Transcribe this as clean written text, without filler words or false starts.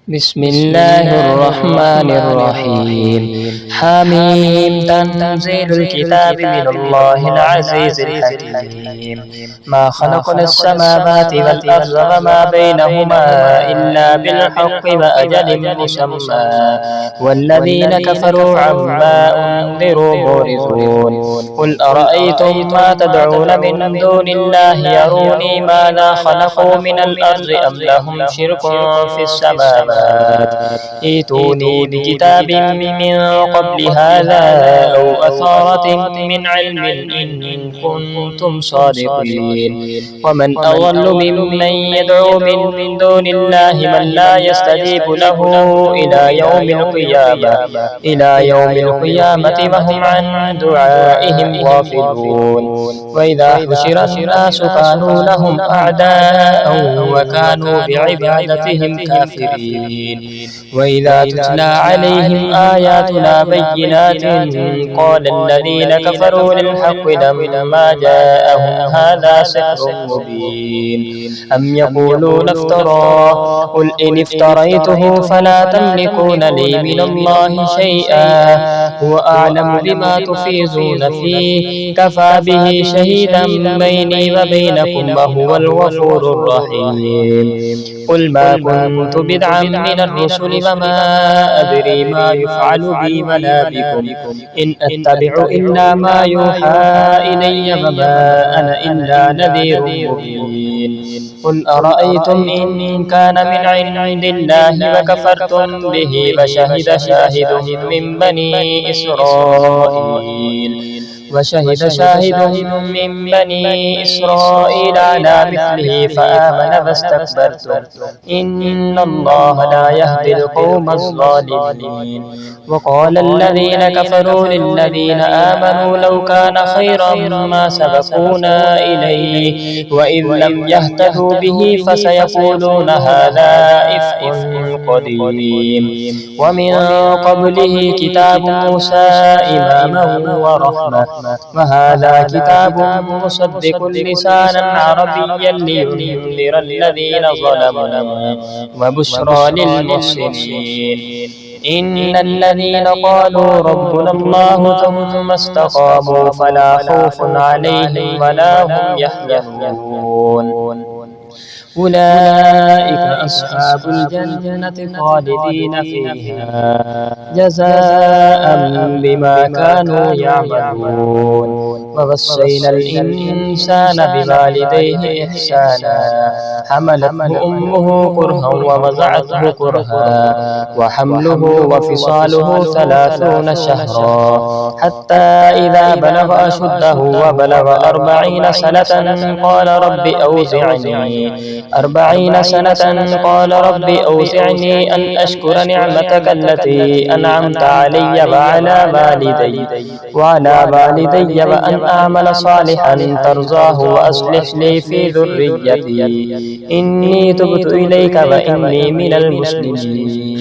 بسم الله الرحمن الرحيم. حميم. تنزيل الكتاب من الله العزيز الحكيم. ما خلقنا السماوات والأرض وما بينهما إلا بالحق وأجل مسمى والذين كفروا عما أنذروا معرضون. قل أرأيتم ما تدعون من دون الله يروني ماذا خلقوا من الأرض أم لهم شرك في السماوات ائتوني بكتاب من قبل هذا أو أثارة من علم إن كنتم صادقين. ومن أضل ممن يدعو من دون الله من لا يستجيب له إلى يوم القيامة وهم عن دعائهم غافلون. وإذا حشر الناس كانوا لهم أعداء وكانوا بعبادتهم كافرين. وإذا تتلى عليهم آياتنا بينات قال الذين كفروا للحق لما جاءهم هذا سحر مبين أم يقولون افتراه قل إن افتريته فلا تملكون لي من الله شيئا هو أعلم بما تفيضون فيه كفى به شهيدا بيني وبينكم وهو الغفور الرحيم. قل ما كنت بدعا من الرسل وما أدري ما يفعل بي ولا بكم إن أتبع إلا ما يوحى إلي وما أنا إلا نذير مبين. قل أرأيتم إن كان من عند الله وكفرتم به وشهد شاهد من بني إسرائيل على مثله فآمن فاستكبرتم إن الله لا يهدي القوم الظالمين. وقال الذين كفروا للذين آمنوا لو كان خيرا ما سبقونا إليه وإذ لم يهتدوا به فسيقولون هذا إفك قديم. ومن قبله كتاب موسى إماما ورحمة وهذا كتاب مصدق لسانا عربيا لينذر الذين ظلموا وبشرى للمحسنين. إن الذين قالوا ربنا الله ثم استقاموا فلا خوف عليهم ولا هم يحزنون. أولئك أصحاب الجنة خالدين فيها جزاء بما كانوا يعملون. ووصينا الإنسان بوالديه إحسانا حملته أمه كرها ووضعته كرها وحمله وفصاله 30 شهرا حتى إذا بلغ أشده وبلغ 40 سنة قال رب أوزعني أن أشكر نعمتك التي أنعمت علي وعلى والدي وأن أعمل صالحا ترضاه وأصلح لي في ذريتي إني تبت إليك وإني من المسلمين.